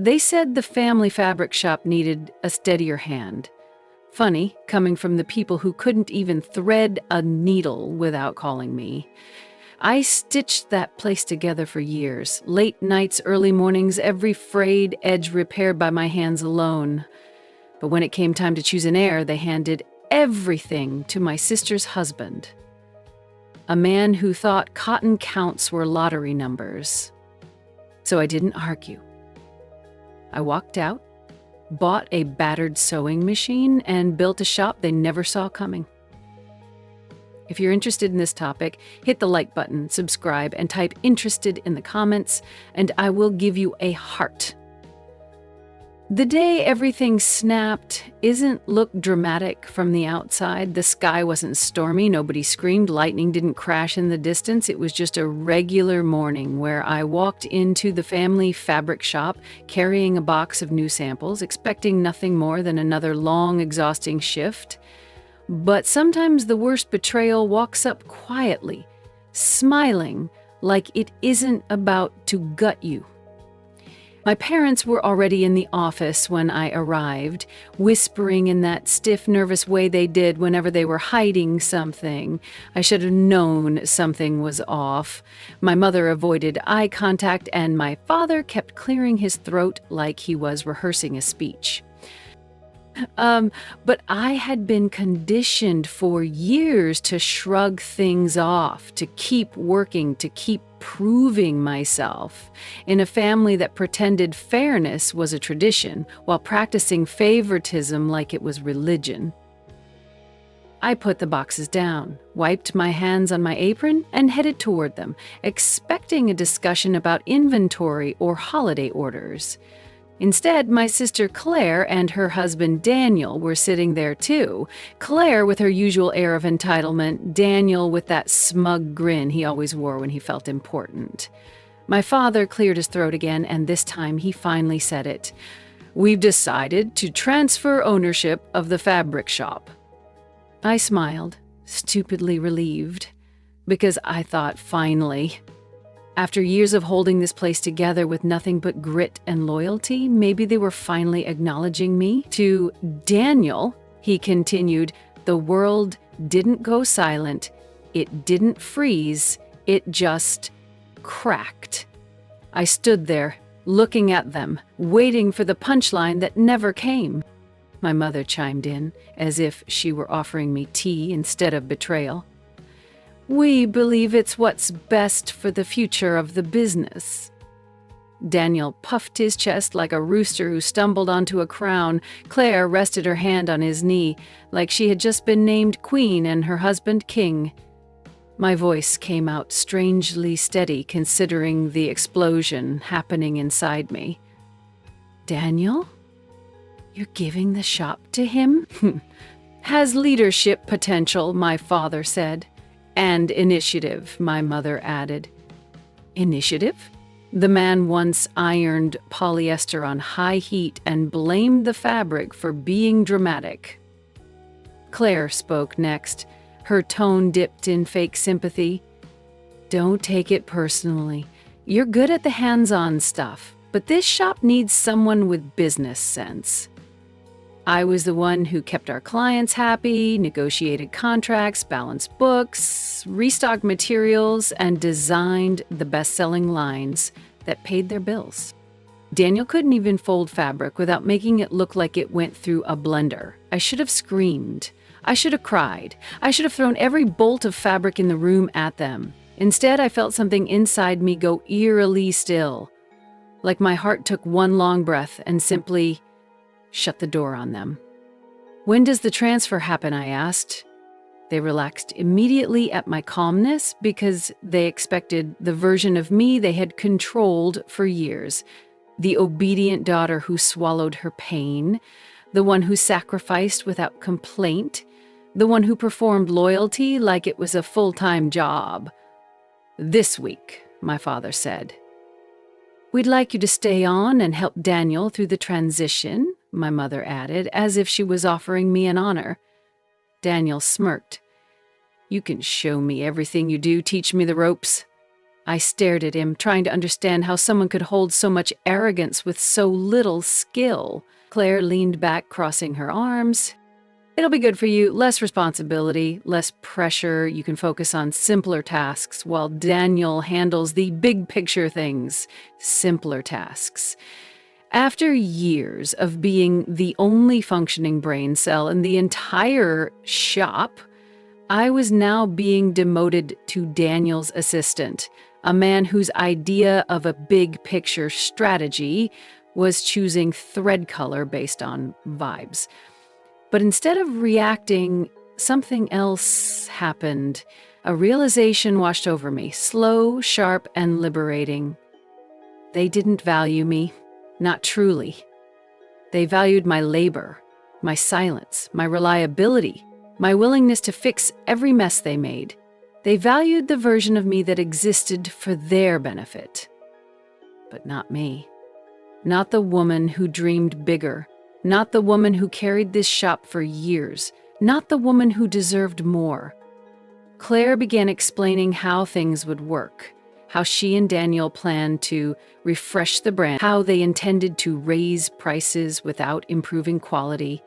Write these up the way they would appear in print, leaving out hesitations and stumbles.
They said the family fabric shop needed a steadier hand. Funny, coming from the people who couldn't even thread a needle without calling me. I stitched that place together for years. Late nights, early mornings, every frayed edge repaired by my hands alone. But when it came time to choose an heir, they handed everything to my sister's husband. A man who thought cotton counts were lottery numbers. So I didn't argue. I walked out, bought a battered sewing machine, and built a shop they never saw coming. If you're interested in this topic, hit the like button, subscribe, and type "interested" in the comments, and I will give you a heart. The day everything snapped isn't look dramatic from the outside. The sky wasn't stormy, nobody screamed, lightning didn't crash in the distance. It was just a regular morning where I walked into the family fabric shop carrying a box of new samples, expecting nothing more than another long, exhausting shift. But sometimes the worst betrayal walks up quietly, smiling like it isn't about to gut you. My parents were already in the office when I arrived, whispering in that stiff, nervous way they did whenever they were hiding something. I should have known something was off. My mother avoided eye contact, and my father kept clearing his throat like he was rehearsing a speech. But I had been conditioned for years to shrug things off, to keep working, to keep proving myself, in a family that pretended fairness was a tradition while practicing favoritism like it was religion. I put the boxes down, wiped my hands on my apron, and headed toward them, expecting a discussion about inventory or holiday orders. Instead, my sister Claire and her husband Daniel were sitting there too. Claire with her usual air of entitlement, Daniel with that smug grin he always wore when he felt important. My father cleared his throat again, and this time he finally said it. "We've decided to transfer ownership of the fabric shop." I smiled, stupidly relieved, because I thought, finally. After years of holding this place together with nothing but grit and loyalty, maybe they were finally acknowledging me. To Daniel, he continued, "The world didn't go silent. It didn't freeze. It just cracked." I stood there, looking at them, waiting for the punchline that never came. My mother chimed in, as if she were offering me tea instead of betrayal. "We believe it's what's best for the future of the business." Daniel puffed his chest like a rooster who stumbled onto a crown. Claire rested her hand on his knee, like she had just been named queen and her husband king. My voice came out strangely steady considering the explosion happening inside me. "Daniel? You're giving the shop to him?" "Has leadership potential," my father said. "And initiative," my mother added. Initiative? The man once ironed polyester on high heat and blamed the fabric for being dramatic. Claire spoke next. Her tone dipped in fake sympathy. "Don't take it personally. You're good at the hands-on stuff, but this shop needs someone with business sense." I was the one who kept our clients happy, negotiated contracts, balanced books, restocked materials, and designed the best-selling lines that paid their bills. Daniel couldn't even fold fabric without making it look like it went through a blender. I should have screamed. I should have cried. I should have thrown every bolt of fabric in the room at them. Instead, I felt something inside me go eerily still, like my heart took one long breath and simply shut the door on them. "When does the transfer happen?" I asked. They relaxed immediately at my calmness because they expected the version of me they had controlled for years. The obedient daughter who swallowed her pain, the one who sacrificed without complaint, the one who performed loyalty like it was a full-time job. "This week," my father said. "We'd like you to stay on and help Daniel through the transition," my mother added, as if she was offering me an honor. Daniel smirked. "You can show me everything you do, teach me the ropes." I stared at him, trying to understand how someone could hold so much arrogance with so little skill. Claire leaned back, crossing her arms. It'll be good for you. Less responsibility, less pressure. You can focus on simpler tasks while Daniel handles the big picture things, simpler tasks. After years of being the only functioning brain cell in the entire shop, I was now being demoted to Daniel's assistant, a man whose idea of a big picture strategy was choosing thread color based on vibes. But instead of reacting, something else happened. A realization washed over me, slow, sharp, and liberating. They didn't value me, not truly. They valued my labor, my silence, my reliability, my willingness to fix every mess they made. They valued the version of me that existed for their benefit. But not me. Not the woman who dreamed bigger. Not the woman who carried this shop for years. Not the woman who deserved more. Claire began explaining how things would work, how she and Daniel planned to refresh the brand, how they intended to raise prices without improving quality,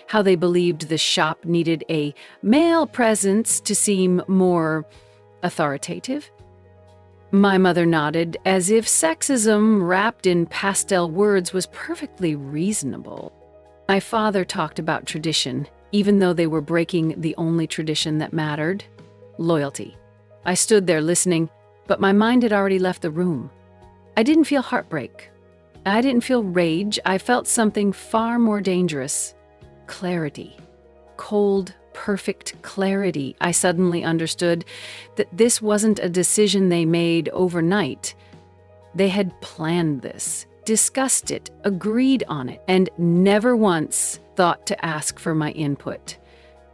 how they believed the shop needed a male presence to seem more authoritative. My mother nodded, as if sexism wrapped in pastel words was perfectly reasonable. My father talked about tradition, even though they were breaking the only tradition that mattered: loyalty. I stood there listening, but my mind had already left the room. I didn't feel heartbreak. I didn't feel rage. I felt something far more dangerous: clarity. Cold, perfect clarity. I suddenly understood that this wasn't a decision they made overnight. They had planned this, discussed it, agreed on it, and never once thought to ask for my input.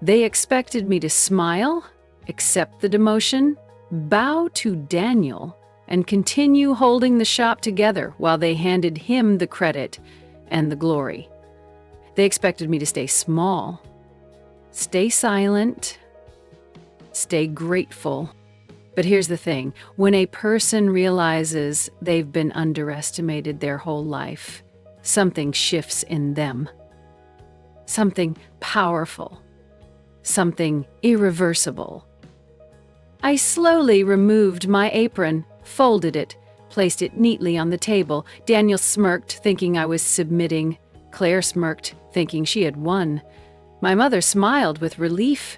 They expected me to smile, accept the demotion, bow to Daniel, and continue holding the shop together while they handed him the credit and the glory. They expected me to stay small, stay silent, stay grateful. But here's the thing: when a person realizes they've been underestimated their whole life, something shifts in them. Something powerful. Something irreversible. I slowly removed my apron, folded it, placed it neatly on the table. Daniel smirked, thinking I was submitting. Claire smirked, thinking she had won. My mother smiled with relief.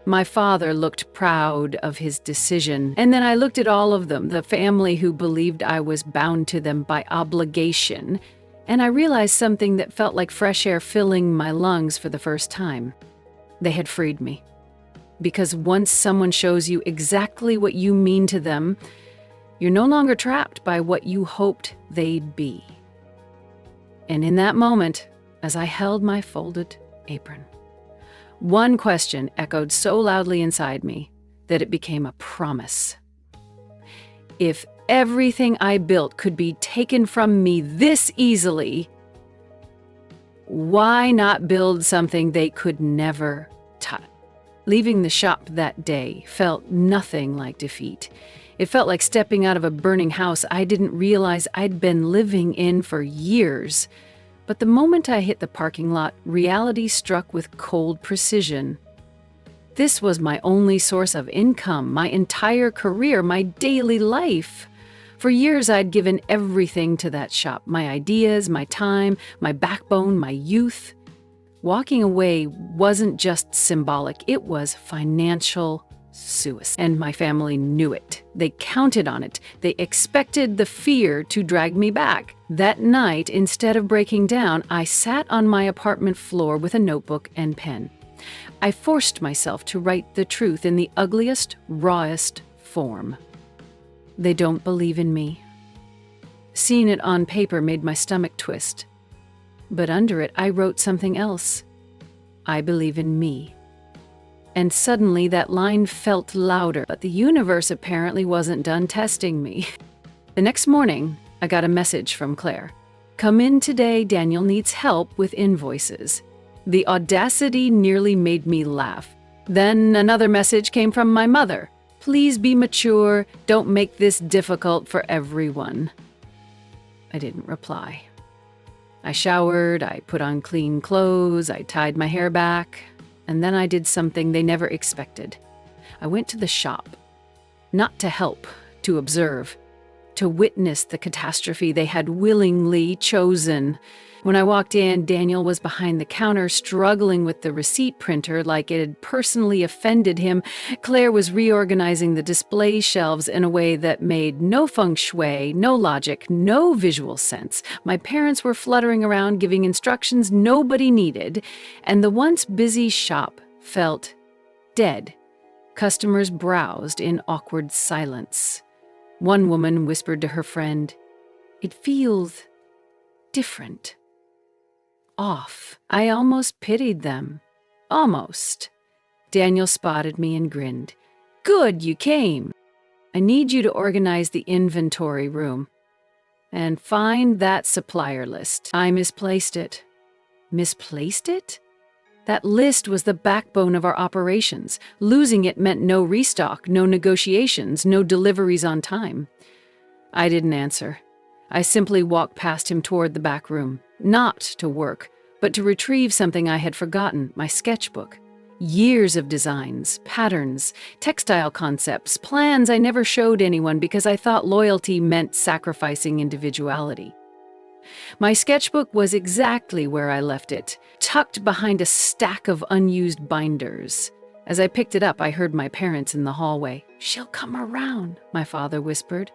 My father looked proud of his decision. And then I looked at all of them, the family who believed I was bound to them by obligation, and I realized something that felt like fresh air filling my lungs for the first time. They had freed me. Because once someone shows you exactly what you mean to them, you're no longer trapped by what you hoped they'd be. And in that moment, as I held my folded apron, one question echoed so loudly inside me that it became a promise. If everything I built could be taken from me this easily, why not build something they could never touch? Leaving the shop that day felt nothing like defeat. It felt like stepping out of a burning house I didn't realize I'd been living in for years. But the moment I hit the parking lot, reality struck with cold precision. This was my only source of income, my entire career, my daily life. For years, I'd given everything to that shop: my ideas, my time, my backbone, my youth. Walking away wasn't just symbolic, it was financial suicide. And my family knew it. They counted on it. They expected the fear to drag me back. That night, instead of breaking down, I sat on my apartment floor with a notebook and pen. I forced myself to write the truth in the ugliest, rawest form. They don't believe in me. Seeing it on paper made my stomach twist. But under it, I wrote something else. I believe in me. And suddenly that line felt louder, but the universe apparently wasn't done testing me. The next morning, I got a message from Claire. "Come in today, Daniel needs help with invoices." The audacity nearly made me laugh. Then another message came from my mother. Please be mature. Don't make this difficult for everyone." I didn't reply. I showered, I put on clean clothes, I tied my hair back, and then I did something they never expected. I went to the shop. Not to help, to observe, to witness the catastrophe they had willingly chosen. When I walked in, Daniel was behind the counter struggling with the receipt printer like it had personally offended him. Claire was reorganizing the display shelves in a way that made no feng shui, no logic, no visual sense. My parents were fluttering around giving instructions nobody needed, and the once busy shop felt dead. Customers browsed in awkward silence. One woman whispered to her friend, "It feels different. Off." I almost pitied them. Almost. Daniel spotted me and grinned. "Good, you came. I need you to organize the inventory room. And find that supplier list. I misplaced it." Misplaced it? That list was the backbone of our operations. Losing it meant no restock, no negotiations, no deliveries on time. I didn't answer. I simply walked past him toward the back room. Not to work, but to retrieve something I had forgotten, my sketchbook. Years of designs, patterns, textile concepts, plans I never showed anyone because I thought loyalty meant sacrificing individuality. My sketchbook was exactly where I left it, tucked behind a stack of unused binders. As I picked it up, I heard my parents in the hallway. "She'll come around," my father whispered.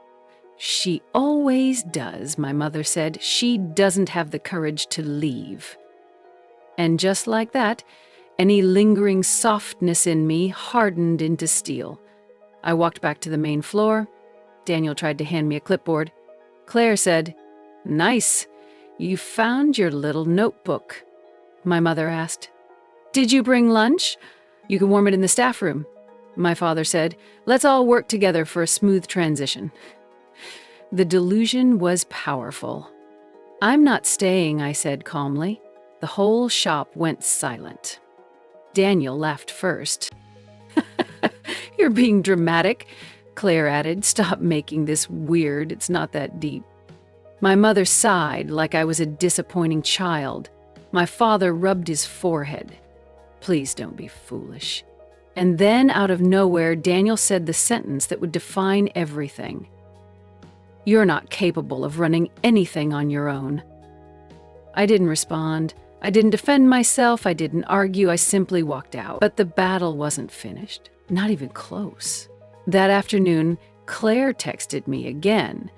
"She always does," my mother said. "She doesn't have the courage to leave." And just like that, any lingering softness in me hardened into steel. I walked back to the main floor. Daniel tried to hand me a clipboard. Claire said, "Nice. You found your little notebook." My mother asked, "Did you bring lunch? You can warm it in the staff room." My father said, "Let's all work together for a smooth transition." The delusion was powerful. "I'm not staying," I said calmly. The whole shop went silent. Daniel laughed first. "You're being dramatic," Claire added. "Stop making this weird. It's not that deep." My mother sighed like I was a disappointing child. My father rubbed his forehead. "Please don't be foolish." And then, out of nowhere, Daniel said the sentence that would define everything. "You're not capable of running anything on your own." I didn't respond. I didn't defend myself. I didn't argue. I simply walked out. But the battle wasn't finished. Not even close. That afternoon, Claire texted me again.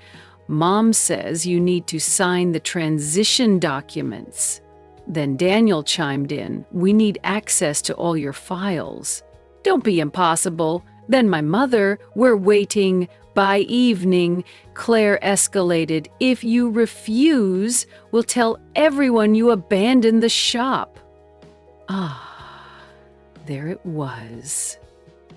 "Mom says you need to sign the transition documents." Then Daniel chimed in. "We need access to all your files." "Don't be impossible." Then my mother, "We're waiting." By evening, Claire escalated. "If you refuse, we'll tell everyone you abandoned the shop." Ah, there it was.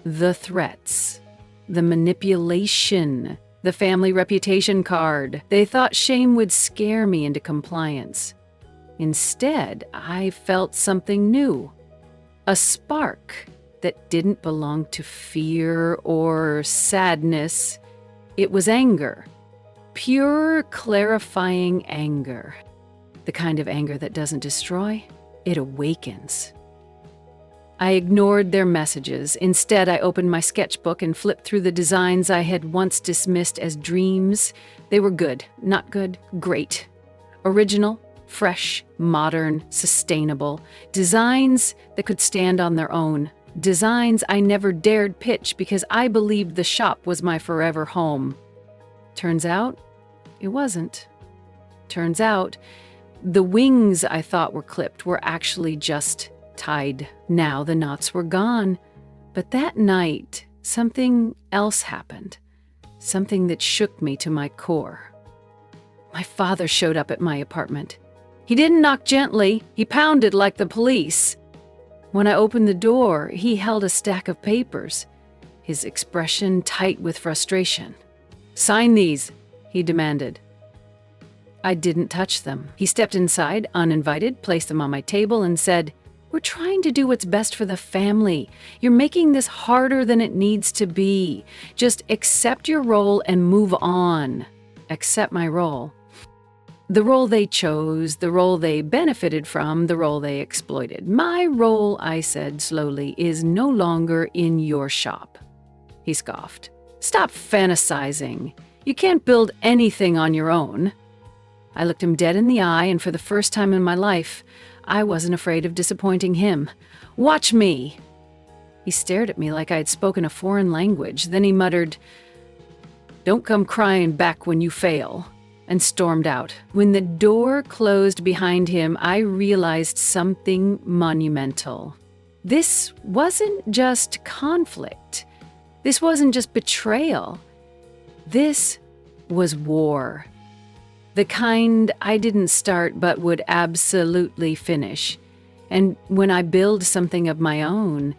The threats, the manipulation, the family reputation card. They thought shame would scare me into compliance. Instead, I felt something new. A spark that didn't belong to fear or sadness. It was anger. Pure, clarifying anger. The kind of anger that doesn't destroy, it awakens. I ignored their messages. Instead, I opened my sketchbook and flipped through the designs I had once dismissed as dreams. They were good, not good, great. Original, fresh, modern, sustainable. Designs that could stand on their own. Designs I never dared pitch because I believed the shop was my forever home. Turns out, it wasn't. Turns out, the wings I thought were clipped were actually just tied. Now the knots were gone. But that night, something else happened. Something that shook me to my core. My father showed up at my apartment. He didn't knock gently. He pounded like the police. When I opened the door, he held a stack of papers, his expression tight with frustration. "Sign these," he demanded. I didn't touch them. He stepped inside, uninvited, placed them on my table, and said, We're trying to do what's best for the family. You're making this harder than it needs to be. Just accept your role and move on. Accept my role. The role they chose, the role they benefited from, the role they exploited. My role, I said slowly, is no longer in your shop. He scoffed. Stop fantasizing. You can't build anything on your own. I looked him dead in the eye, and for the first time in my life, I wasn't afraid of disappointing him. Watch me. He stared at me like I had spoken a foreign language. Then he muttered, "Don't come crying back when you fail," and stormed out. When the door closed behind him, I realized something monumental. This wasn't just conflict. This wasn't just betrayal. This was war. The kind I didn't start but would absolutely finish. And when I build something of my own,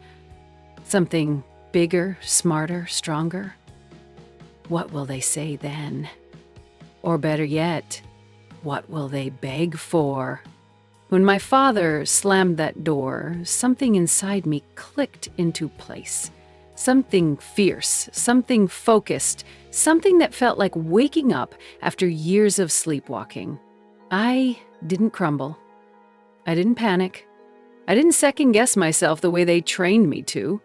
something bigger, smarter, stronger, what will they say then? Or better yet, what will they beg for? When my father slammed that door, something inside me clicked into place. Something fierce, something focused, something that felt like waking up after years of sleepwalking. I didn't crumble. I didn't panic. I didn't second-guess myself the way they trained me to.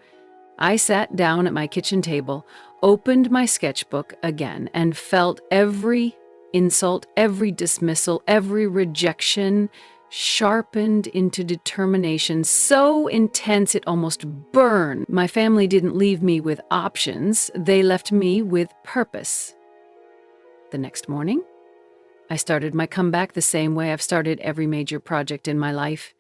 I sat down at my kitchen table, opened my sketchbook again, and felt every insult, every dismissal, every rejection sharpened into determination so intense it almost burned. My family didn't leave me with options. They left me with purpose. The next morning, I started my comeback the same way I've started every major project in my life,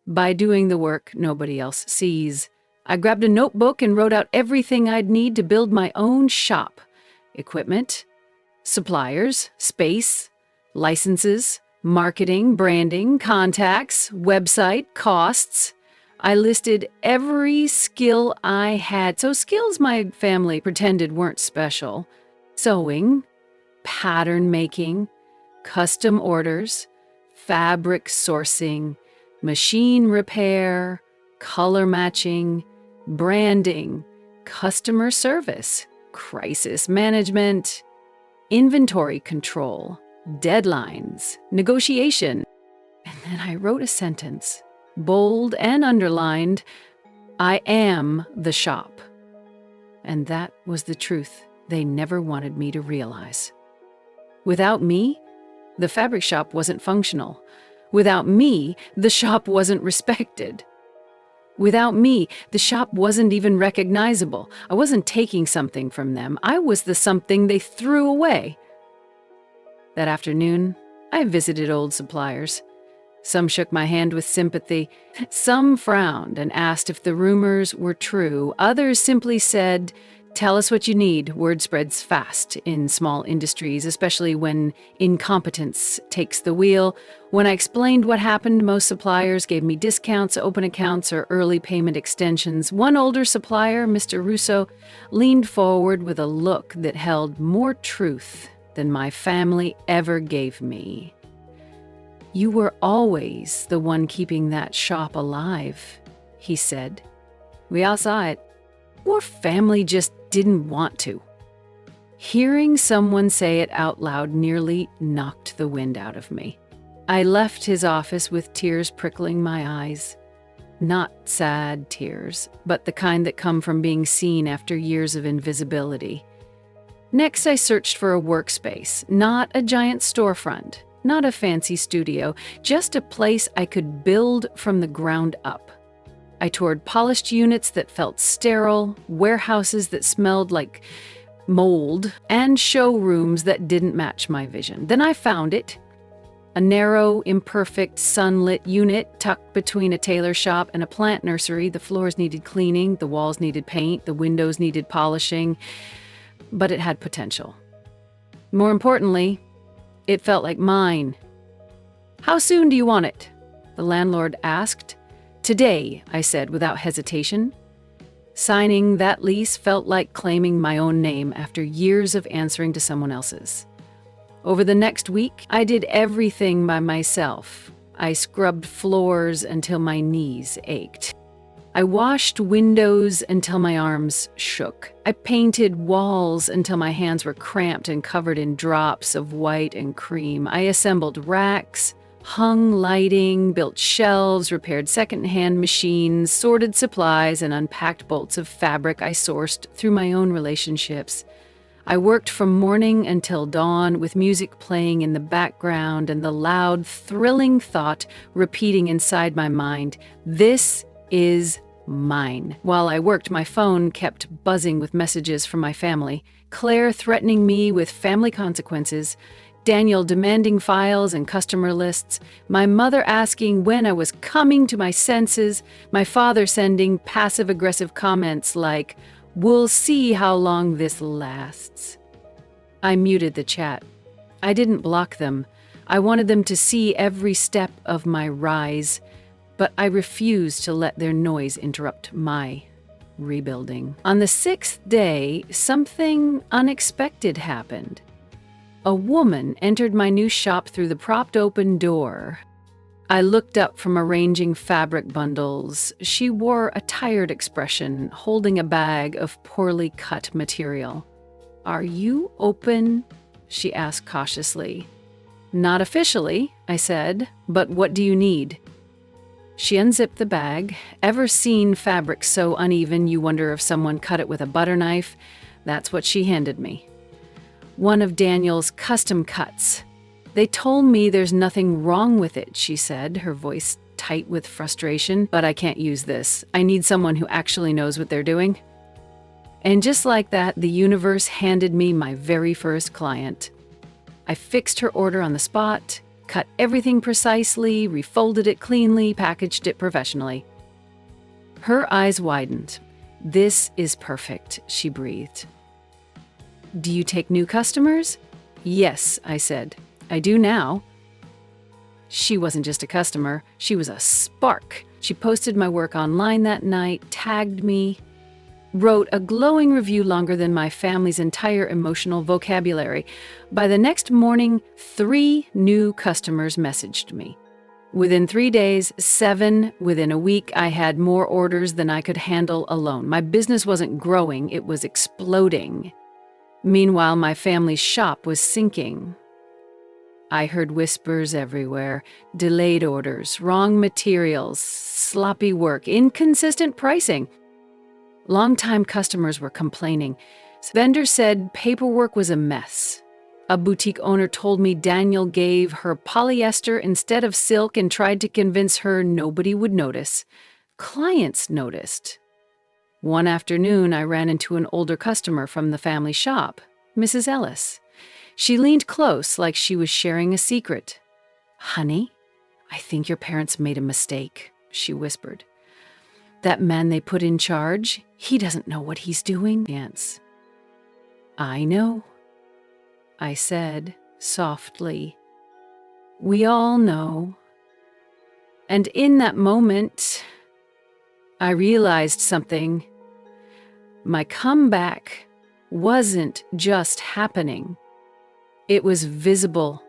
by doing the work nobody else sees. I grabbed a notebook and wrote out everything I'd need to build my own shop. Equipment, suppliers, space, licenses, marketing, branding, contacts, website, costs. I listed every skill I had, so skills my family pretended weren't special. Sewing, pattern making, custom orders, fabric sourcing, machine repair, color matching, branding, customer service, crisis management, inventory control, deadlines, negotiation. And then I wrote a sentence, bold and underlined, I am the shop. And that was the truth they never wanted me to realize. Without me, the fabric shop wasn't functional. Without me, the shop wasn't respected. Without me, the shop wasn't even recognizable. I wasn't taking something from them. I was the something they threw away. That afternoon, I visited old suppliers. Some shook my hand with sympathy. Some frowned and asked if the rumors were true. Others simply said, "Tell us what you need." Word spreads fast in small industries, especially when incompetence takes the wheel. When I explained what happened, most suppliers gave me discounts, open accounts, or early payment extensions. One older supplier, Mr. Russo, leaned forward with a look that held more truth than my family ever gave me. "You were always the one keeping that shop alive," he said. "We all saw it. Your family just didn't want to." Hearing someone say it out loud nearly knocked the wind out of me. I left his office with tears prickling my eyes. Not sad tears, but the kind that come from being seen after years of invisibility. Next, I searched for a workspace, not a giant storefront, not a fancy studio, just a place I could build from the ground up. I toured polished units that felt sterile, warehouses that smelled like mold, and showrooms that didn't match my vision. Then I found it. A narrow, imperfect, sunlit unit tucked between a tailor shop and a plant nursery. The floors needed cleaning, the walls needed paint, the windows needed polishing, but it had potential. More importantly, it felt like mine. "How soon do you want it?" the landlord asked. "Today," I said without hesitation. Signing that lease felt like claiming my own name after years of answering to someone else's. Over the next week, I did everything by myself. I scrubbed floors until my knees ached. I washed windows until my arms shook. I painted walls until my hands were cramped and covered in drops of white and cream. I assembled racks, hung lighting, built shelves, repaired secondhand machines, sorted supplies, and unpacked bolts of fabric I sourced through my own relationships. I worked from morning until dawn with music playing in the background and the loud, thrilling thought repeating inside my mind, "This is mine." While I worked, my phone kept buzzing with messages from my family. Claire threatening me with family consequences, Daniel demanding files and customer lists, my mother asking when I was coming to my senses, my father sending passive-aggressive comments like, "We'll see how long this lasts." I muted the chat. I didn't block them. I wanted them to see every step of my rise, but I refused to let their noise interrupt my rebuilding. On the 6th day, something unexpected happened. A woman entered my new shop through the propped open door. I looked up from arranging fabric bundles. She wore a tired expression, holding a bag of poorly cut material. "Are you open?" she asked cautiously. "Not officially," I said, "but what do you need?" She unzipped the bag. Ever seen fabric so uneven you wonder if someone cut it with a butter knife? That's what she handed me. One of Daniel's custom cuts. "They told me there's nothing wrong with it," she said, her voice tight with frustration, "but I can't use this. I need someone who actually knows what they're doing." And just like that, the universe handed me my very first client. I fixed her order on the spot, cut everything precisely, refolded it cleanly, packaged it professionally. Her eyes widened. "This is perfect," she breathed. "Do you take new customers?" "Yes," I said. "I do now." She wasn't just a customer, she was a spark. She posted my work online that night, tagged me, wrote a glowing review longer than my family's entire emotional vocabulary. By the next morning, 3 new customers messaged me. Within 3 days, 7 within a week, I had more orders than I could handle alone. My business wasn't growing, it was exploding. Meanwhile, my family's shop was sinking. I heard whispers everywhere, delayed orders, wrong materials, sloppy work, inconsistent pricing. Longtime customers were complaining. Vendors said paperwork was a mess. A boutique owner told me Daniel gave her polyester instead of silk and tried to convince her nobody would notice. Clients noticed. One afternoon, I ran into an older customer from the family shop, Mrs. Ellis. She leaned close like she was sharing a secret. "Honey, I think your parents made a mistake," she whispered. "That man they put in charge, he doesn't know what he's doing." Chance. "I know," I said softly. "We all know." And in that moment, I realized something. My comeback wasn't just happening. It was visible,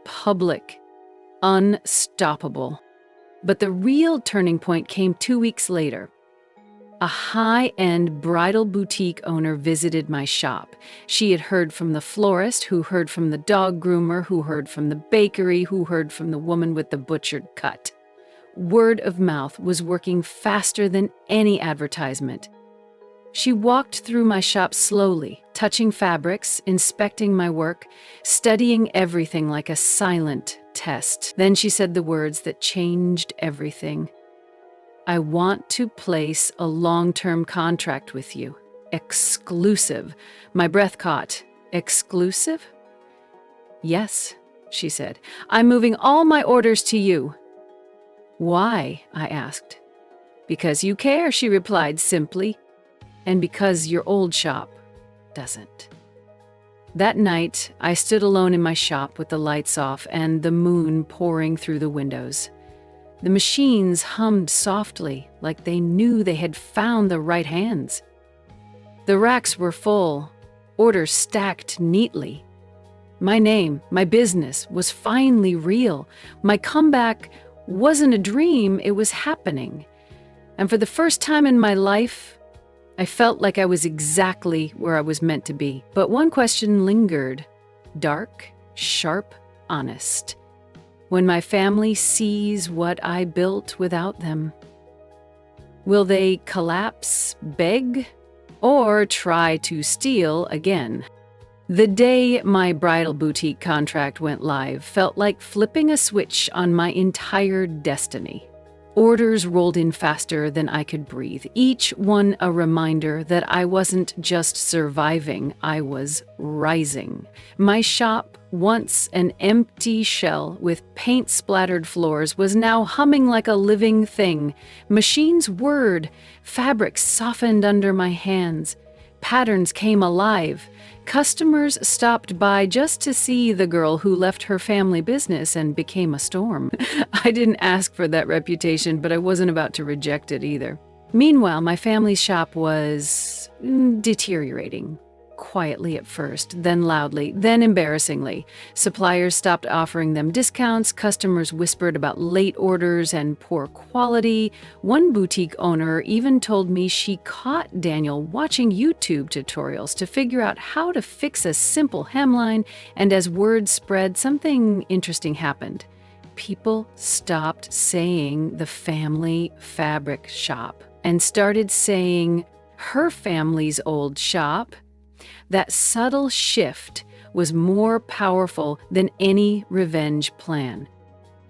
public, unstoppable. But the real turning point came 2 weeks later. A high-end bridal boutique owner visited my shop. She had heard from the florist, who heard from the dog groomer, who heard from the bakery, who heard from the woman with the butchered cut. Word of mouth was working faster than any advertisement. She walked through my shop slowly, touching fabrics, inspecting my work, studying everything like a silent test. Then she said the words that changed everything. "I want to place a long-term contract with you. Exclusive." My breath caught. "Exclusive?" "Yes," she said. "I'm moving all my orders to you." "Why?" I asked. "Because you care," she replied simply. "And because your old shop doesn't." That night, I stood alone in my shop with the lights off and the moon pouring through the windows. The machines hummed softly, like they knew they had found the right hands. The racks were full, orders stacked neatly. My name, my business was finally real. My comeback wasn't a dream, it was happening. And for the first time in my life, I felt like I was exactly where I was meant to be. But one question lingered. Dark, sharp, honest. When my family sees what I built without them, will they collapse, beg, or try to steal again? The day my bridal boutique contract went live felt like flipping a switch on my entire destiny. Orders rolled in faster than I could breathe, each one a reminder that I wasn't just surviving, I was rising. My shop, once an empty shell with paint-splattered floors, was now humming like a living thing. Machines whirred, fabrics softened under my hands, patterns came alive. Customers stopped by just to see the girl who left her family business and became a storm. I didn't ask for that reputation, but I wasn't about to reject it either. Meanwhile, my family's shop was deteriorating. Quietly at first, then loudly, then embarrassingly. Suppliers stopped offering them discounts, customers whispered about late orders and poor quality. One boutique owner even told me she caught Daniel watching YouTube tutorials to figure out how to fix a simple hemline, and as word spread, something interesting happened. People stopped saying the family fabric shop and started saying her family's old shop. That subtle shift was more powerful than any revenge plan.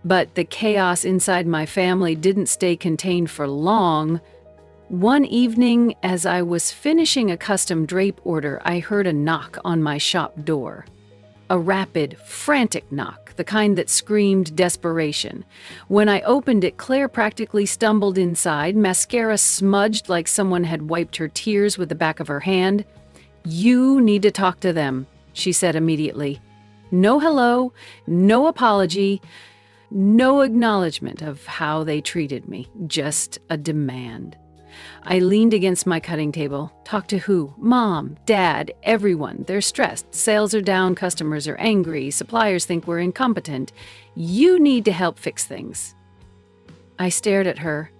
But the chaos inside my family didn't stay contained for long. One evening, as I was finishing a custom drape order, I heard a knock on my shop door. A rapid, frantic knock, the kind that screamed desperation. When I opened it, Claire practically stumbled inside, mascara smudged like someone had wiped her tears with the back of her hand. "You need to talk to them," she said immediately. No hello, no apology, no acknowledgement of how they treated me, just a demand. I leaned against my cutting table. Talk to who? Mom, Dad, everyone. They're stressed. Sales are down, customers are angry, suppliers think we're incompetent. You need to help fix things. I stared at her,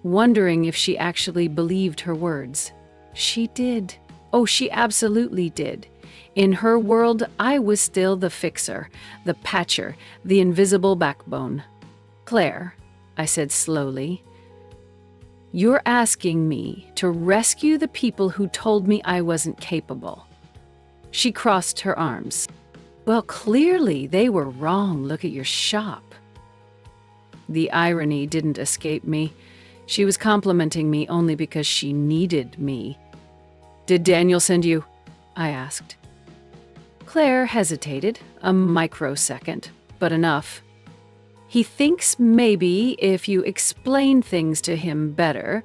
wondering if she actually believed her words. She did. Oh, she absolutely did. In her world, I was still the fixer, the patcher, the invisible backbone. "Claire," I said slowly, "you're asking me to rescue the people who told me I wasn't capable." She crossed her arms. "Well, clearly they were wrong. Look at your shop." The irony didn't escape me. She was complimenting me only because she needed me. "Did Daniel send you?" I asked. Claire hesitated, a microsecond, but enough. "He thinks maybe if you explain things to him better."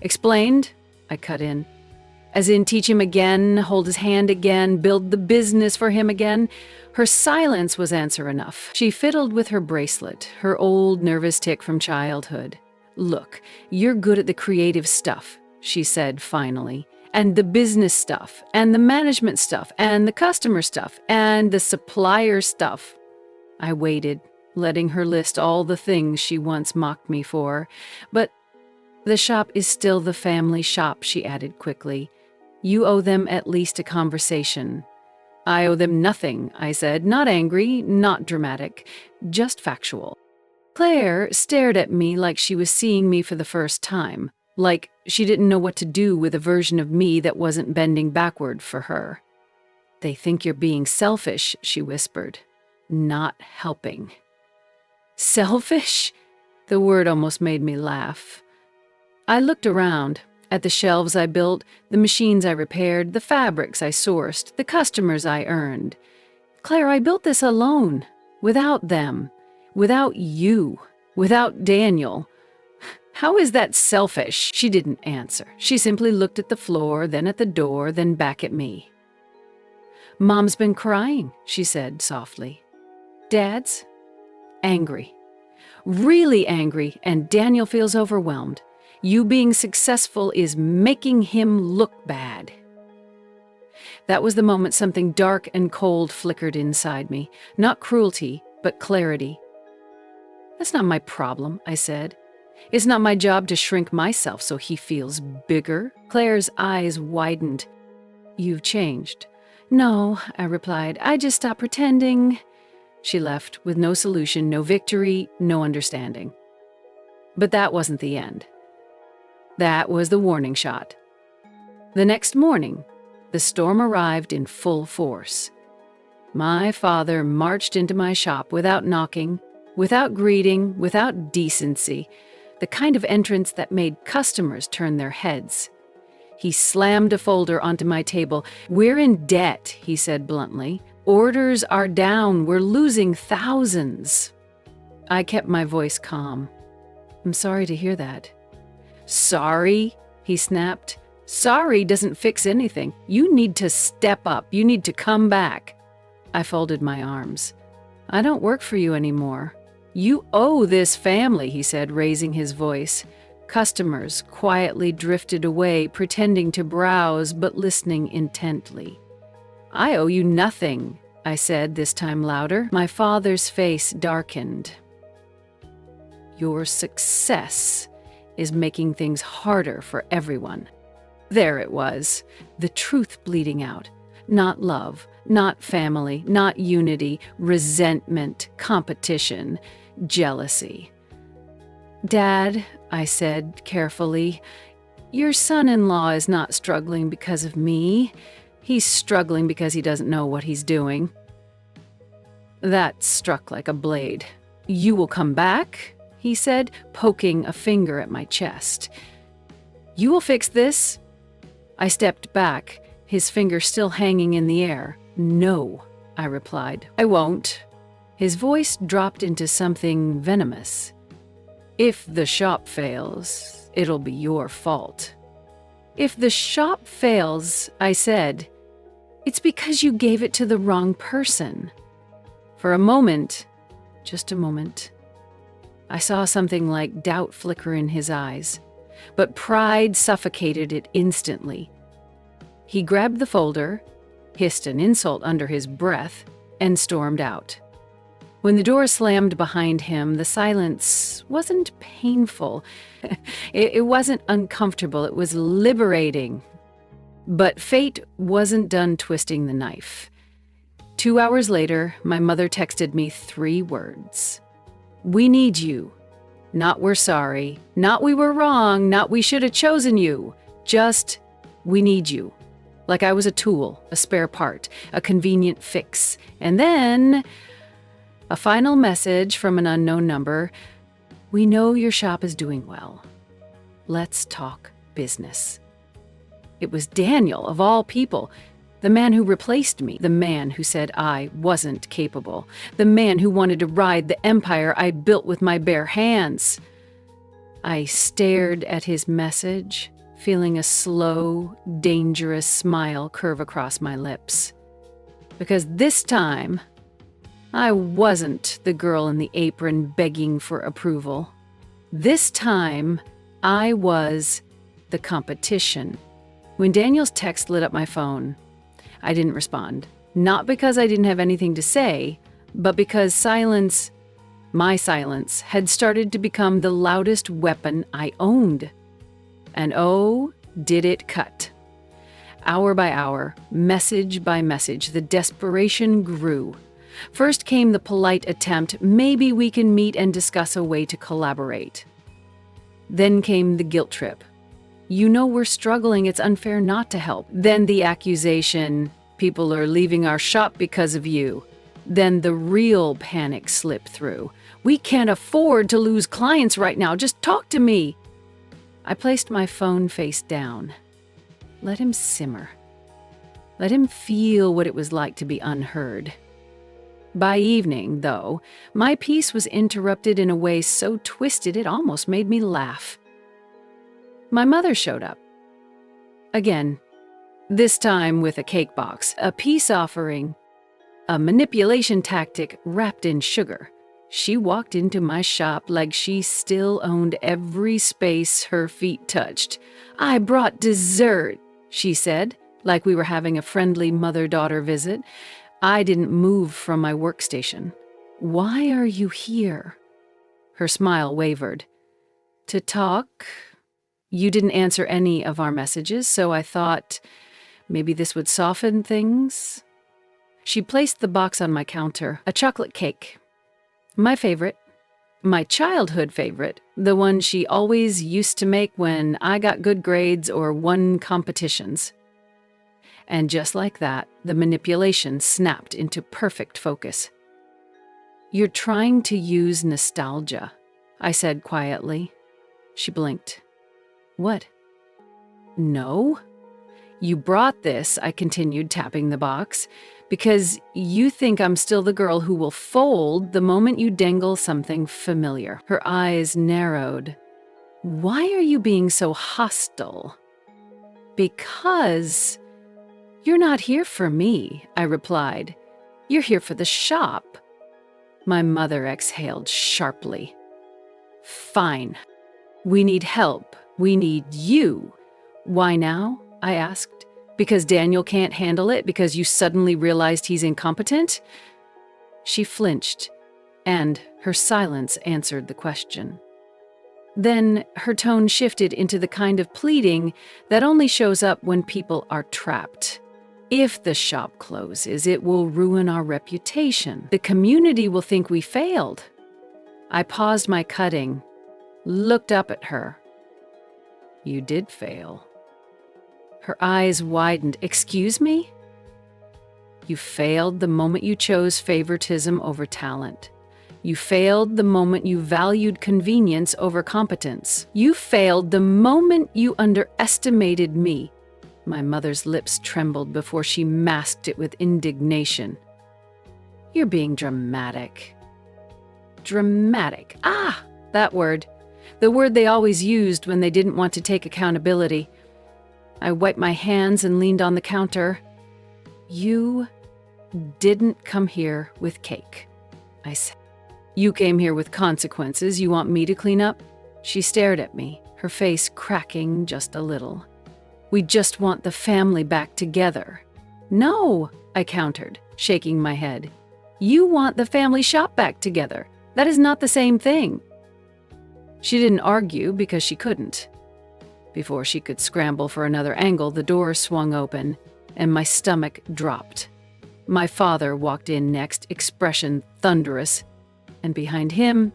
"Explained?" I cut in. "As in teach him again, hold his hand again, build the business for him again?" Her silence was answer enough. She fiddled with her bracelet, her old nervous tic from childhood. "Look, you're good at the creative stuff," she said finally. "And the business stuff, and the management stuff, and the customer stuff, and the supplier stuff." I waited, letting her list all the things she once mocked me for. "But the shop is still the family shop," she added quickly. "You owe them at least a conversation." "I owe them nothing," I said, not angry, not dramatic, just factual. Claire stared at me like she was seeing me for the first time. Like she didn't know what to do with a version of me that wasn't bending backward for her. "They think you're being selfish," she whispered, "not helping." Selfish? The word almost made me laugh. I looked around, at the shelves I built, the machines I repaired, the fabrics I sourced, the customers I earned. "Claire, I built this alone, without them, without you, without Daniel. How is that selfish?" She didn't answer. She simply looked at the floor, then at the door, then back at me. "Mom's been crying," she said softly. "Dad's angry. Really angry, and Daniel feels overwhelmed. You being successful is making him look bad." That was the moment something dark and cold flickered inside me. Not cruelty, but clarity. "That's not my problem," I said. "It's not my job to shrink myself so he feels bigger." Claire's eyes widened. "You've changed." "No," I replied. "I just stopped pretending." She left with no solution, no victory, no understanding. But that wasn't the end. That was the warning shot. The next morning, the storm arrived in full force. My father marched into my shop without knocking, without greeting, without decency, the kind of entrance that made customers turn their heads. He slammed a folder onto my table. "We're in debt," he said bluntly. "Orders are down. We're losing thousands." I kept my voice calm. "I'm sorry to hear that." "Sorry?" he snapped. "Sorry doesn't fix anything. You need to step up. You need to come back." I folded my arms. "I don't work for you anymore." "You owe this family," he said, raising his voice. Customers quietly drifted away, pretending to browse but listening intently. "I owe you nothing," I said, this time louder. My father's face darkened. "Your success is making things harder for everyone." There it was, the truth bleeding out. Not love, not family, not unity, resentment, competition, jealousy. "Dad," I said carefully, "your son-in-law is not struggling because of me. He's struggling because he doesn't know what he's doing." That struck like a blade. "You will come back?" he said, poking a finger at my chest. "You will fix this?" I stepped back, his finger still hanging in the air. "No," I replied. "I won't." His voice dropped into something venomous. "If the shop fails, it'll be your fault." "If the shop fails," I said, "it's because you gave it to the wrong person." For a moment, just a moment, I saw something like doubt flicker in his eyes, but pride suffocated it instantly. He grabbed the folder, hissed an insult under his breath, and stormed out. When the door slammed behind him, the silence wasn't painful. It wasn't uncomfortable. It was liberating. But fate wasn't done twisting the knife. 2 hours later, my mother texted me 3 words. "We need you. Not we're sorry. Not we were wrong. Not we should have chosen you. Just, we need you." Like I was a tool, a spare part, a convenient fix. And then a final message from an unknown number. "We know your shop is doing well. Let's talk business." It was Daniel, of all people, the man who replaced me, the man who said I wasn't capable, the man who wanted to ride the empire I built with my bare hands. I stared at his message, feeling a slow, dangerous smile curve across my lips. Because this time, I wasn't the girl in the apron begging for approval. This time, I was the competition. When Daniel's text lit up my phone, I didn't respond. Not because I didn't have anything to say, but because silence, my silence, had started to become the loudest weapon I owned. And oh, did it cut. Hour by hour, message by message, the desperation grew. First came the polite attempt, "Maybe we can meet and discuss a way to collaborate." Then came the guilt trip. "You know we're struggling, it's unfair not to help." Then the accusation, "People are leaving our shop because of you." Then the real panic slipped through. "We can't afford to lose clients right now, just talk to me." I placed my phone face down. Let him simmer. Let him feel what it was like to be unheard. By evening, though, my peace was interrupted in a way so twisted it almost made me laugh. My mother showed up. Again, this time with a cake box, a peace offering, a manipulation tactic wrapped in sugar. She walked into my shop like she still owned every space her feet touched. "I brought dessert," she said, like we were having a friendly mother-daughter visit. I didn't move from my workstation. "Why are you here?" Her smile wavered. "To talk. You didn't answer any of our messages, so I thought maybe this would soften things." She placed the box on my counter, a chocolate cake. My favorite. My childhood favorite, the one she always used to make when I got good grades or won competitions. And just like that, the manipulation snapped into perfect focus. "You're trying to use nostalgia," I said quietly. She blinked. "What?" "No. You brought this," I continued, tapping the box, "because you think I'm still the girl who will fold the moment you dangle something familiar." Her eyes narrowed. "Why are you being so hostile?" "Because you're not here for me," I replied. "You're here for the shop." My mother exhaled sharply. "Fine. We need help. We need you." "Why now?" I asked. "Because Daniel can't handle it? Because you suddenly realized he's incompetent?" She flinched, and her silence answered the question. Then her tone shifted into the kind of pleading that only shows up when people are trapped. "If the shop closes, it will ruin our reputation. The community will think we failed." I paused my cutting, looked up at her. "You did fail." Her eyes widened. "Excuse me?" "You failed the moment you chose favoritism over talent. You failed the moment you valued convenience over competence. You failed the moment you underestimated me." My mother's lips trembled before she masked it with indignation. "You're being dramatic." Dramatic. Ah, that word. The word they always used when they didn't want to take accountability. I wiped my hands and leaned on the counter. "You didn't come here with cake," I said. "You came here with consequences you want me to clean up?" She stared at me, her face cracking just a little. "We just want the family back together." "No," I countered, shaking my head. "You want the family shop back together. That is not the same thing." She didn't argue because she couldn't. Before she could scramble for another angle, the door swung open, and my stomach dropped. My father walked in next, expression thunderous, and behind him,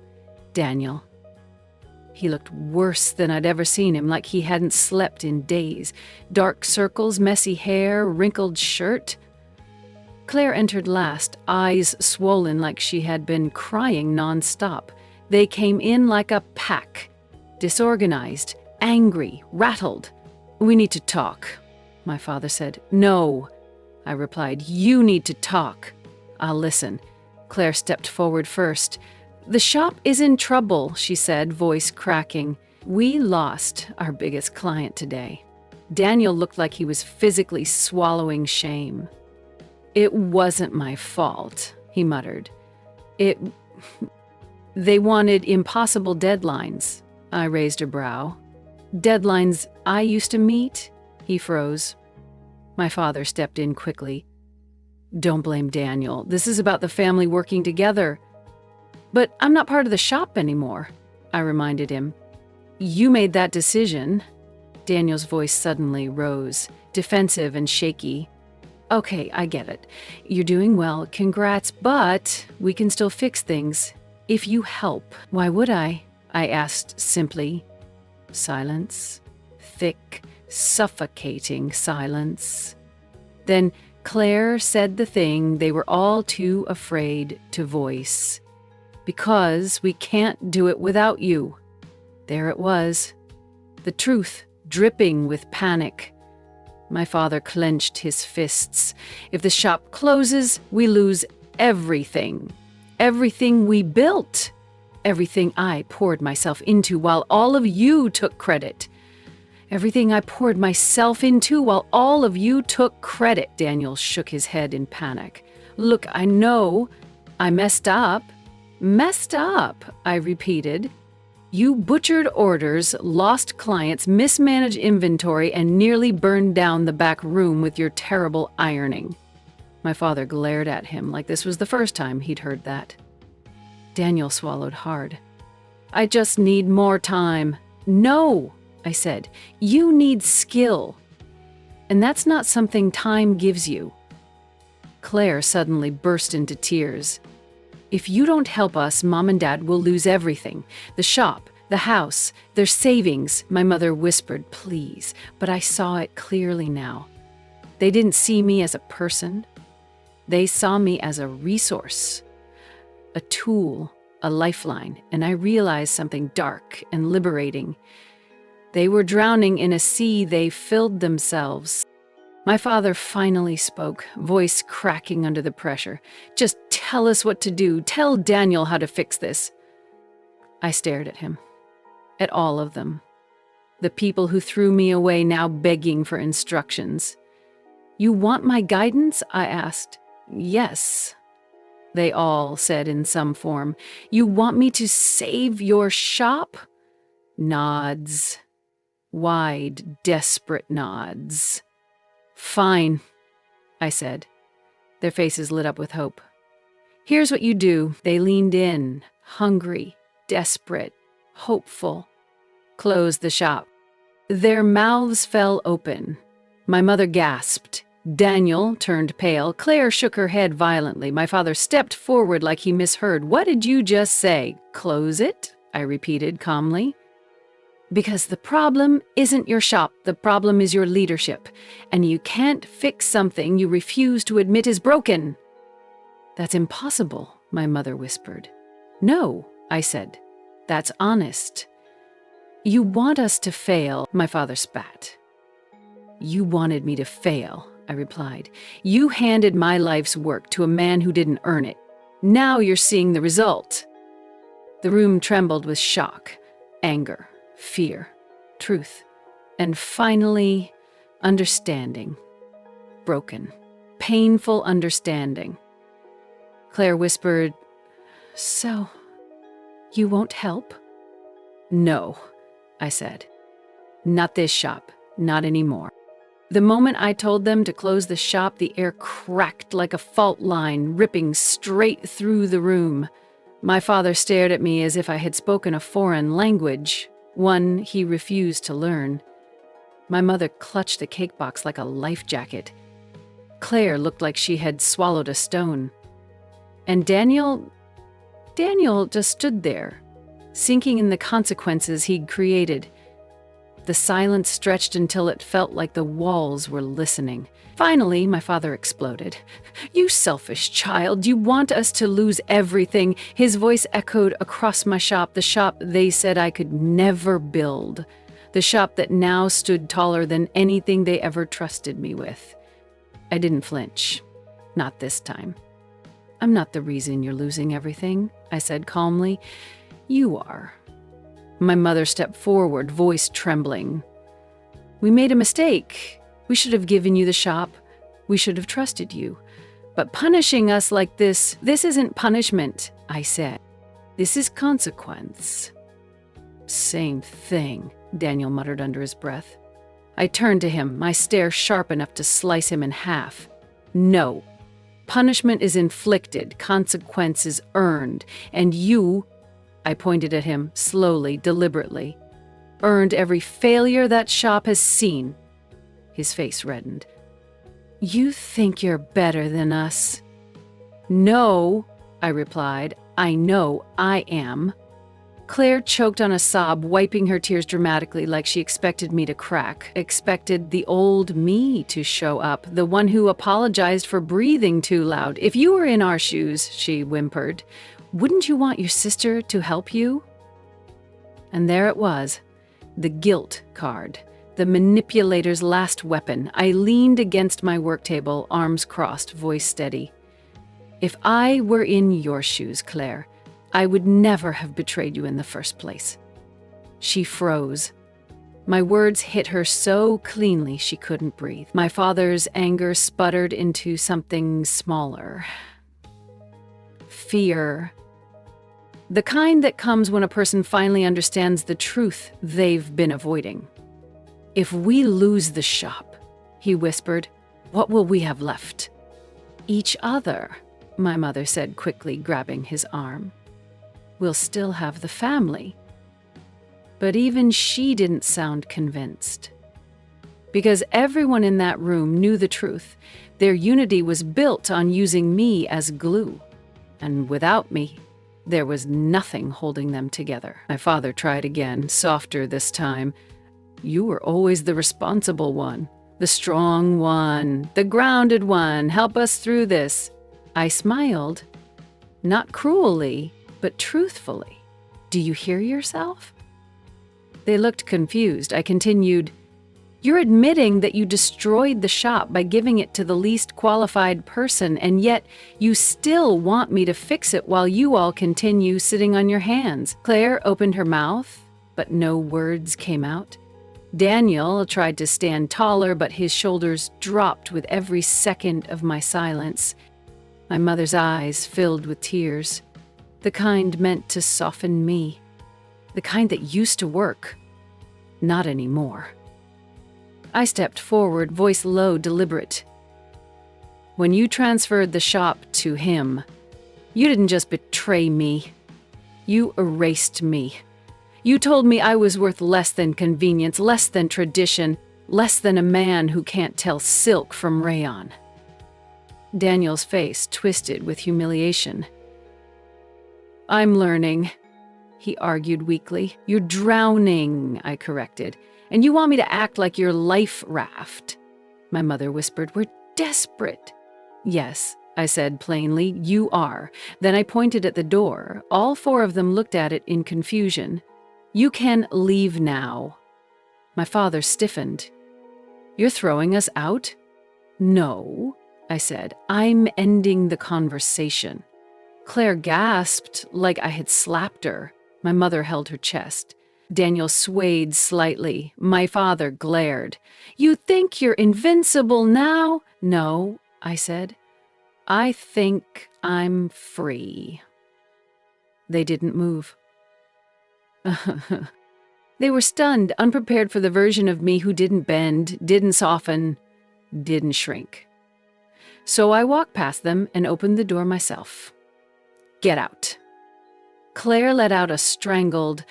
Daniel. He looked worse than I'd ever seen him, like he hadn't slept in days. Dark circles, messy hair, wrinkled shirt. Claire entered last, eyes swollen like she had been crying nonstop. They came in like a pack, disorganized, angry, rattled. "We need to talk," my father said. "No," I replied. "You need to talk." "I'll listen." Claire stepped forward first. "The shop is in trouble," she said, voice cracking. "We lost our biggest client today." Daniel looked like he was physically swallowing shame. "It wasn't my fault," he muttered. They wanted impossible deadlines." I raised a brow. "Deadlines I used to meet?" He froze. My father stepped in quickly. "Don't blame Daniel. This is about the family working together." "But I'm not part of the shop anymore," I reminded him. "You made that decision." Daniel's voice suddenly rose, defensive and shaky. "Okay, I get it. You're doing well. Congrats, but we can still fix things. If you help." "Why would I?" I asked simply. Silence. Thick, suffocating silence. Then Claire said the thing they were all too afraid to voice. "Because we can't do it without you." There it was. The truth, dripping with panic. My father clenched his fists. "If the shop closes, we lose everything. Everything we built. Everything I poured myself into while all of you took credit. Everything I poured myself into while all of you took credit." Daniel shook his head in panic. "Look, I know I messed up." "Messed up," I repeated. You butchered orders, lost clients, mismanaged inventory, and nearly burned down the back room with your terrible ironing." My father glared at him like this was the first time he'd heard that. Daniel swallowed hard. "I just need more time." "No," I said. "You need skill. And that's not something time gives you." Claire suddenly burst into tears. "If you don't help us, Mom and Dad will lose everything. The shop, the house, their savings," my mother whispered, "please." But I saw it clearly now. They didn't see me as a person. They saw me as a resource, a tool, a lifeline, and I realized something dark and liberating. They were drowning in a sea they filled themselves. My father finally spoke, voice cracking under the pressure. "Just tell us what to do. Tell Daniel how to fix this." I stared at him, at all of them. The people who threw me away now begging for instructions. "You want my guidance?" I asked. "Yes," they all said in some form. "You want me to save your shop?" Nods. Wide, desperate nods. "Fine," I said. Their faces lit up with hope. "Here's what you do." They leaned in, hungry, desperate, hopeful. "Close the shop." Their mouths fell open. My mother gasped. Daniel turned pale. Claire shook her head violently. My father stepped forward like he misheard. "What did you just say?" "Close it," I repeated calmly. "Because the problem isn't your shop, the problem is your leadership. And you can't fix something you refuse to admit is broken." "That's impossible," my mother whispered. "No," I said. "That's honest." "You want us to fail," my father spat. "You wanted me to fail," I replied. "You handed my life's work to a man who didn't earn it. Now you're seeing the result." The room trembled with shock, anger, fear, truth, and finally, understanding. Broken, painful understanding. Claire whispered, "So, you won't help?" "No," I said. "Not this shop, not anymore." The moment I told them to close the shop, the air cracked like a fault line, ripping straight through the room. My father stared at me as if I had spoken a foreign language, one he refused to learn. My mother clutched the cake box like a life jacket. Claire looked like she had swallowed a stone. And Daniel just stood there, sinking in the consequences he'd created. The silence stretched until it felt like the walls were listening. Finally, my father exploded. "You selfish child, you want us to lose everything." His voice echoed across my shop, the shop they said I could never build. The shop that now stood taller than anything they ever trusted me with. I didn't flinch. Not this time. "I'm not the reason you're losing everything," I said calmly. "You are." My mother stepped forward, voice trembling. "We made a mistake. We should have given you the shop. We should have trusted you. But punishing us like this isn't punishment," I said. "This is consequence." "Same thing," Daniel muttered under his breath. I turned to him, my stare sharp enough to slice him in half. "No. Punishment is inflicted, consequence is earned, and you," I pointed at him, slowly, deliberately, "earned every failure that shop has seen." His face reddened. "You think you're better than us?" "No," I replied. "I know I am." Claire choked on a sob, wiping her tears dramatically like she expected me to crack, expected the old me to show up, the one who apologized for breathing too loud. "If you were in our shoes," she whimpered, "wouldn't you want your sister to help you?" And there it was, the guilt card, the manipulator's last weapon. I leaned against my work table, arms crossed, voice steady. "If I were in your shoes, Claire, I would never have betrayed you in the first place." She froze. My words hit her so cleanly she couldn't breathe. My father's anger sputtered into something smaller. Fear. The kind that comes when a person finally understands the truth they've been avoiding. "If we lose the shop," he whispered, "what will we have left?" "Each other," my mother said quickly, grabbing his arm. "We'll still have the family." But even she didn't sound convinced. Because everyone in that room knew the truth. Their unity was built on using me as glue. And without me, there was nothing holding them together. My father tried again, softer this time. "You were always the responsible one, the strong one, the grounded one. Help us through this." I smiled, not cruelly, but truthfully. "Do you hear yourself?" They looked confused. I continued, "You're admitting that you destroyed the shop by giving it to the least qualified person, and yet you still want me to fix it while you all continue sitting on your hands." Claire opened her mouth, but no words came out. Daniel tried to stand taller, but his shoulders dropped with every second of my silence. My mother's eyes filled with tears, the kind meant to soften me, the kind that used to work. Not anymore. I stepped forward, voice low, deliberate. "When you transferred the shop to him, you didn't just betray me. You erased me. You told me I was worth less than convenience, less than tradition, less than a man who can't tell silk from rayon." Daniel's face twisted with humiliation. "I'm learning," he argued weakly. "You're drowning," I corrected. "And you want me to act like your life raft." My mother whispered, "We're desperate." "Yes," I said plainly, "you are." Then I pointed at the door. All four of them looked at it in confusion. "You can leave now." My father stiffened. "You're throwing us out?" "No," I said. "I'm ending the conversation." Claire gasped like I had slapped her. My mother held her chest. Daniel swayed slightly. My father glared. "You think you're invincible now?" "No," I said. "I think I'm free." They didn't move. They were stunned, unprepared for the version of me who didn't bend, didn't soften, didn't shrink. So I walked past them and opened the door myself. "Get out." Claire let out a strangled,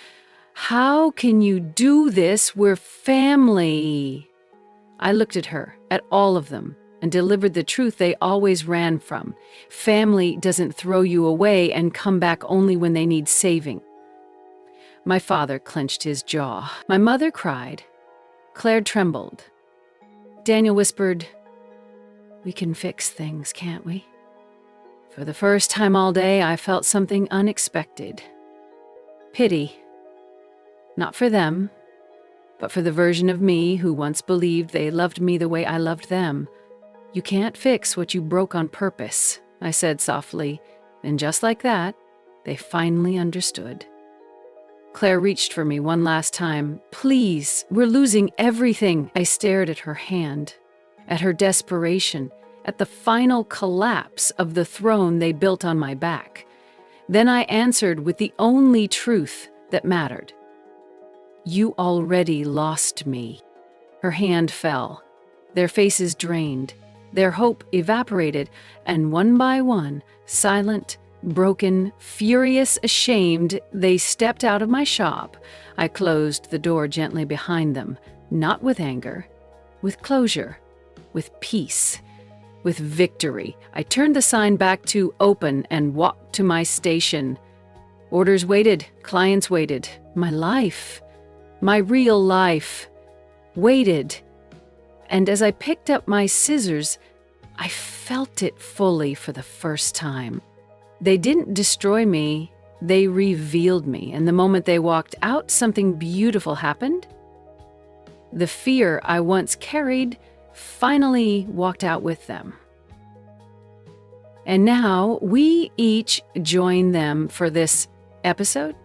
"How can you do this? We're family." I looked at her, at all of them, and delivered the truth they always ran from. Family doesn't throw you away and come back only when they need saving. My father clenched his jaw. My mother cried. Claire trembled. Daniel whispered, "We can fix things, can't we?" For the first time all day, I felt something unexpected. Pity. Not for them, but for the version of me who once believed they loved me the way I loved them. "You can't fix what you broke on purpose," I said softly, and just like that, they finally understood. Claire reached for me one last time. "Please, we're losing everything." I stared at her hand, at her desperation, at the final collapse of the throne they built on my back. Then I answered with the only truth that mattered. "You already lost me." Her hand fell. Their faces drained. Their hope evaporated, and one by one, silent, broken, furious, ashamed, they stepped out of my shop. I closed the door gently behind them, not with anger, with closure, with peace, with victory. I turned the sign back to open and walked to my station. Orders waited, clients waited. My life, my real life, waited. And as I picked up my scissors, I felt it fully for the first time. They didn't destroy me, they revealed me, and the moment they walked out, something beautiful happened. The fear I once carried finally walked out with them. And now we each join them for this episode